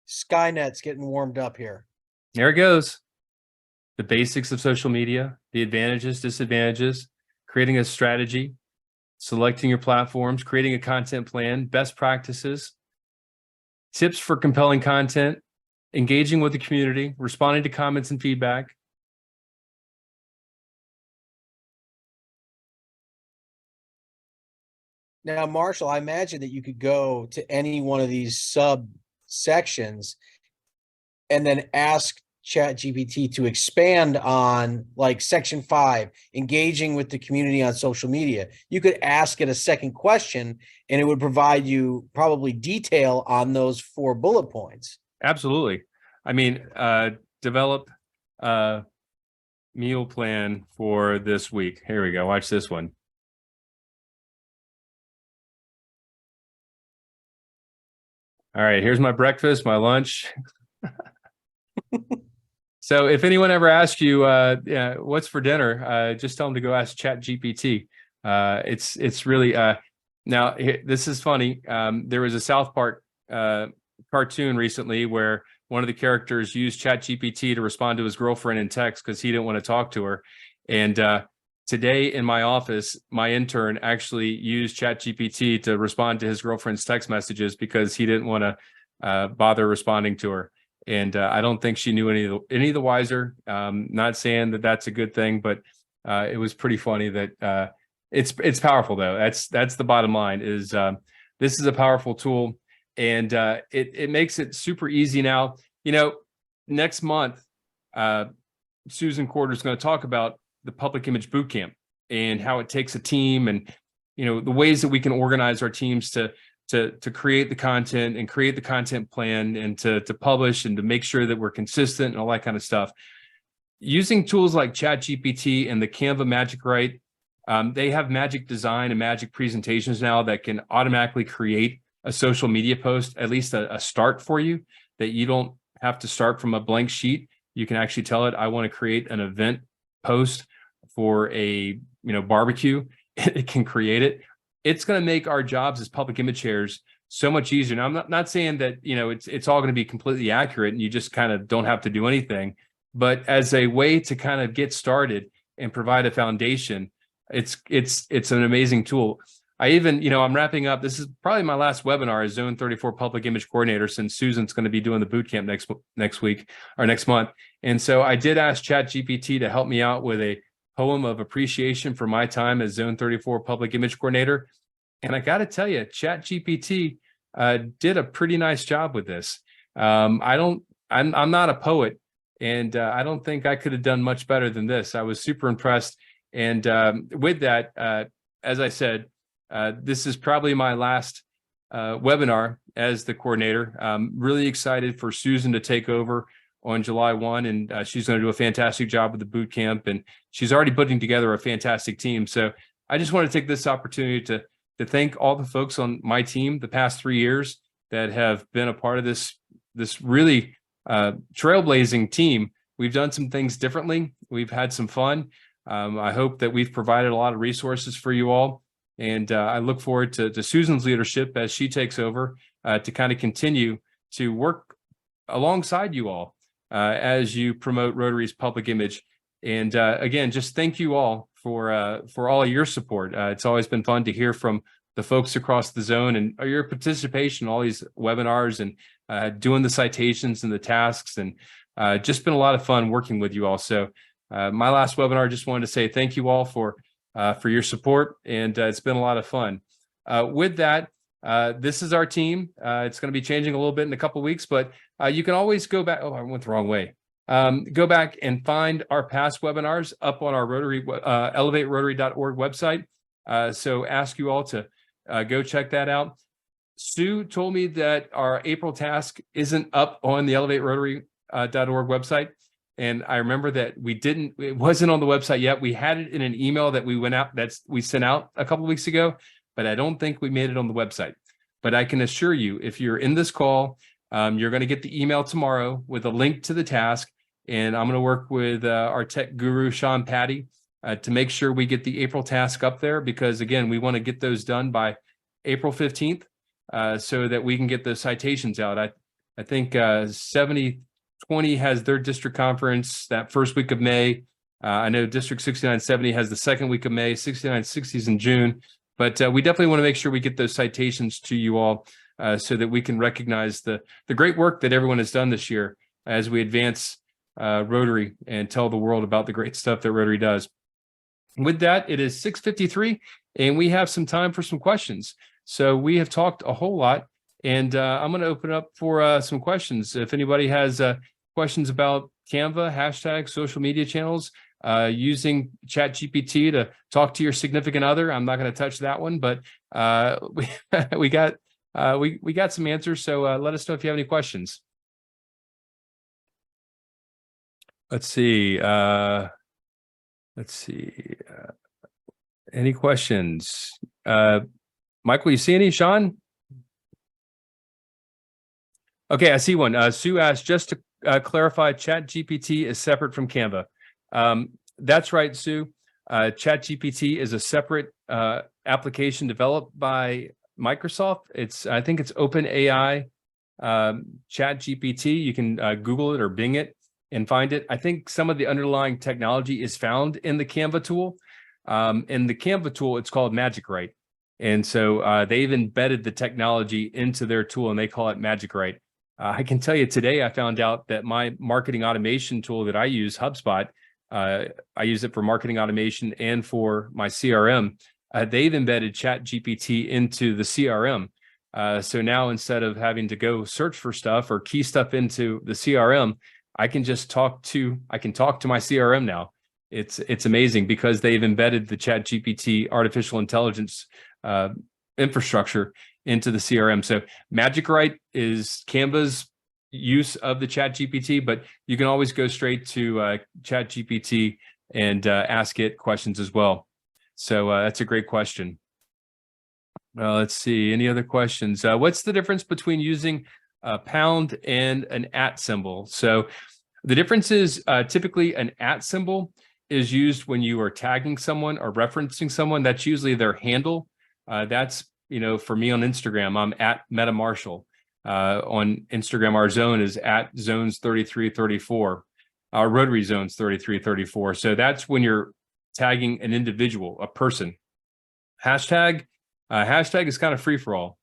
Skynet's getting warmed up here. There it goes. The basics of social media, the advantages, disadvantages, creating a strategy, selecting your platforms, creating a content plan, best practices, tips for compelling content, engaging with the community, responding to comments and feedback. Now, Marshall, I imagine that you could go to any one of these subsections and then ask ChatGPT to expand on, like, section 5, engaging with the community on social media. You could ask it a second question and it would provide you probably detail on those 4 bullet points. Absolutely. I mean, develop a meal plan for this week. Here we go. Watch this one. All right, here's my breakfast, my lunch. So if anyone ever asks you, what's for dinner, just tell them to go ask ChatGPT. It's really, now this is funny. There was a South Park cartoon recently where one of the characters used ChatGPT to respond to his girlfriend in text because he didn't want to talk to her. And today in my office, my intern actually used ChatGPT to respond to his girlfriend's text messages because he didn't want to bother responding to her. And I don't think she knew any of the wiser. Not saying that that's a good thing, but it was pretty funny that it's powerful though. That's the bottom line. Is this is a powerful tool, and it makes it super easy now. You know, next month, Susan Corder is going to talk about the Public Image Bootcamp and how it takes a team, and the ways that we can organize our teams to create the content and create the content plan and to publish and to make sure that we're consistent and all that kind of stuff. Using tools like ChatGPT and the Canva Magic Write, they have magic design and magic presentations now that can automatically create a social media post, at least a start for you, that you don't have to start from a blank sheet. You can actually tell it, I want to create an event post for a barbecue. It can create it. It's going to make our jobs as public image chairs so much easier. Now, I'm not saying that, it's all going to be completely accurate and you just kind of don't have to do anything, but as a way to kind of get started and provide a foundation, it's an amazing tool. I even, I'm wrapping up. This is probably my last webinar as Zone 34 Public Image Coordinator, since Susan's going to be doing the boot camp next week or next month. And so I did ask ChatGPT to help me out with a poem of appreciation for my time as Zone 34 Public Image Coordinator. And I got to tell you, ChatGPT did a pretty nice job with this. I'm not a poet, and I don't think I could have done much better than this. I was super impressed. And with that, as I said, this is probably my last webinar as the coordinator. I'm really excited for Susan to take over on July 1, and she's going to do a fantastic job with the boot camp, and she's already putting together a fantastic team. So I just want to take this opportunity to thank all the folks on my team the past 3 years that have been a part of this really trailblazing team. We've done some things differently. We've had some fun. I hope that we've provided a lot of resources for you all. And I look forward to Susan's leadership as she takes over to kind of continue to work alongside you all as you promote Rotary's public image. And again, just thank you all for all of your support. It's always been fun to hear from the folks across the zone and your participation in all these webinars and doing the citations and the tasks, and just been a lot of fun working with you all. So my last webinar, just wanted to say thank you all for your support, and it's been a lot of fun. With that, this is our team. It's going to be changing a little bit in a couple of weeks, but you can always go back. Oh, I went the wrong way. Go back and find our past webinars up on our Rotary, elevaterotary.org website. So ask you all to go check that out. Sue told me that our April task isn't up on the elevaterotary.org website. And I remember that it wasn't on the website yet. We had it in an email that we sent out a couple of weeks ago, but I don't think we made it on the website. But I can assure you, if you're in this call, you're going to get the email tomorrow with a link to the task. And I'm going to work with our tech guru, Sean Patty, to make sure we get the April task up there, because again, we want to get those done by April 15th so that we can get those citations out. I think 7020 has their district conference that first week of May. I know District 6970 has the second week of May, 6960 is in June. But we definitely want to make sure we get those citations to you all so that we can recognize the great work that everyone has done this year as we advance Rotary and tell the world about the great stuff that Rotary does. With that, it is 6:53, and we have some time for some questions. So we have talked a whole lot, and I'm going to open up for some questions. If anybody has questions about Canva, hashtag, social media channels, using ChatGPT to talk to your significant other, I'm not going to touch that one, but we got some answers. So let us know if you have any questions. Let's see. Any questions? Michael, you see any? Sean? Okay, I see one. Sue asked, just to clarify, ChatGPT is separate from Canva. That's right, Sue. ChatGPT is a separate application developed by Microsoft. I think it's OpenAI ChatGPT. You can Google it or Bing it and find it. I think some of the underlying technology is found in the Canva tool. In the Canva tool, it's called Magic Write. And so they've embedded the technology into their tool, and they call it Magic Write. I can tell you today, I found out that my marketing automation tool that I use, HubSpot, I use it for marketing automation and for my CRM. They've embedded ChatGPT into the CRM. So now instead of having to go search for stuff or key stuff into the CRM, I can talk to my CRM now. It's amazing because they've embedded the ChatGPT artificial intelligence infrastructure into the CRM. So Magic Write is Canva's use of the ChatGPT, but you can always go straight to ChatGPT and ask it questions as well. So that's a great question. Let's see, any other questions? What's the difference between using a pound and an @ symbol? So the difference is typically an @ symbol is used when you are tagging someone or referencing someone. That's usually their handle. That's for me on Instagram, I'm at Meta Marshall. On Instagram, our zone is at zones 3334, our Rotary zones 3334. So that's when you're tagging an individual, a person. Hashtag is kind of free for all.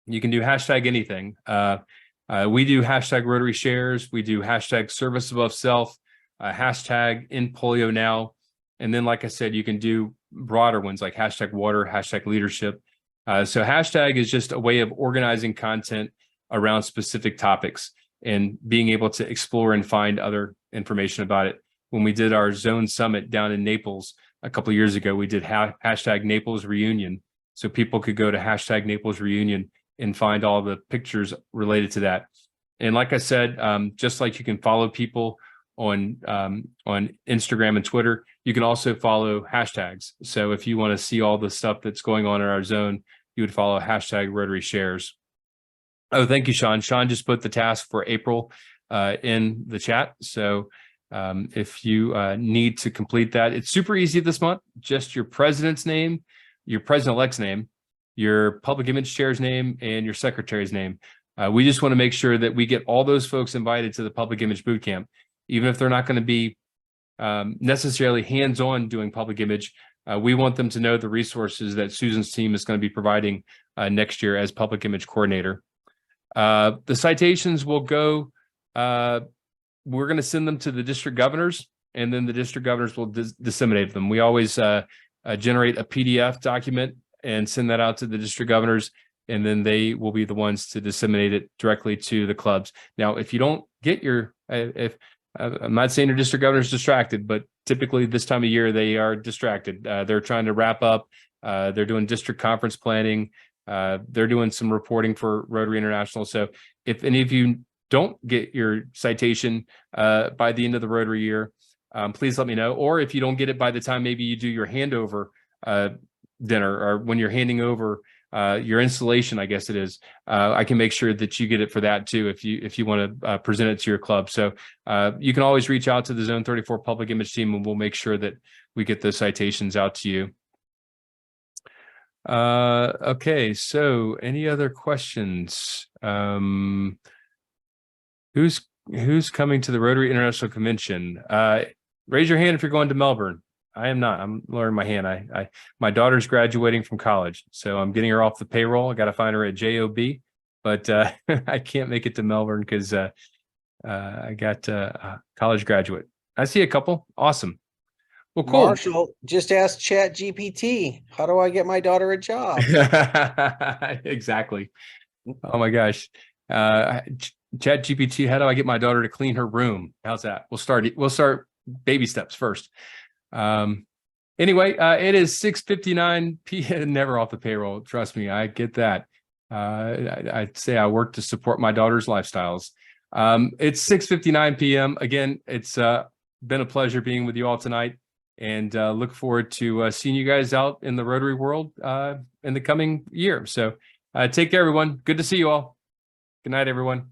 You can do hashtag anything. We do hashtag Rotary shares. We do hashtag service above self, hashtag in polio now. And then, like I said, you can do broader ones like hashtag water, hashtag leadership. So hashtag is just a way of organizing content around specific topics and being able to explore and find other information about it. When we did our zone summit down in Naples a couple of years ago, we did hashtag Naples reunion. So people could go to hashtag Naples reunion and find all the pictures related to that. And like I said, just like you can follow people on Instagram and Twitter, you can also follow hashtags. So if you want to see all the stuff that's going on in our zone, you would follow hashtag Rotary shares. Oh, thank you, Sean. Sean just put the task for April in the chat. So if you need to complete that, it's super easy this month. Just your president's name, your president-elect's name, your public image chair's name, and your secretary's name. We just want to make sure that we get all those folks invited to the public image bootcamp, even if they're not going to be necessarily hands-on doing public image. We want them to know the resources that Susan's team is going to be providing next year as public image coordinator. The citations will go, we're going to send them to the district governors, and then the district governors will disseminate them. We always generate a PDF document and send that out to the district governors, and then they will be the ones to disseminate it directly to the clubs. Now, if you don't get your, I'm not saying your district governor is distracted, but typically this time of year they are distracted. They're trying to wrap up. They're doing district conference planning. They're doing some reporting for Rotary International. So if any of you don't get your citation by the end of the Rotary year, please let me know. Or if you don't get it by the time maybe you do your handover dinner, or when you're handing over your installation, I guess it is, I can make sure that you get it for that too, if you want to present it to your club. So you can always reach out to the Zone 34 Public Image team, and we'll make sure that we get those citations out to you. Okay, so any other questions? Who's coming to the Rotary International Convention? Raise your hand if you're going to Melbourne. I am not. I'm lowering my hand. My daughter's graduating from college, so I'm getting her off the payroll. I got to find her at JOB, but I can't make it to Melbourne because I got a college graduate. I see a couple. Awesome. Well, cool. Marshall, just ask Chat GPT. How do I get my daughter a job? Exactly. Oh my gosh. Chat GPT, how do I get my daughter to clean her room? How's that? We'll start baby steps first. Anyway, it is 6:59 p.m. Never off the payroll. Trust me, I get that. I'd say I work to support my daughter's lifestyles. It's 6:59 p.m. Again, it's been a pleasure being with you all tonight, and look forward to seeing you guys out in the Rotary world in the coming year. So take care, everyone. Good to see you all. Good night, everyone.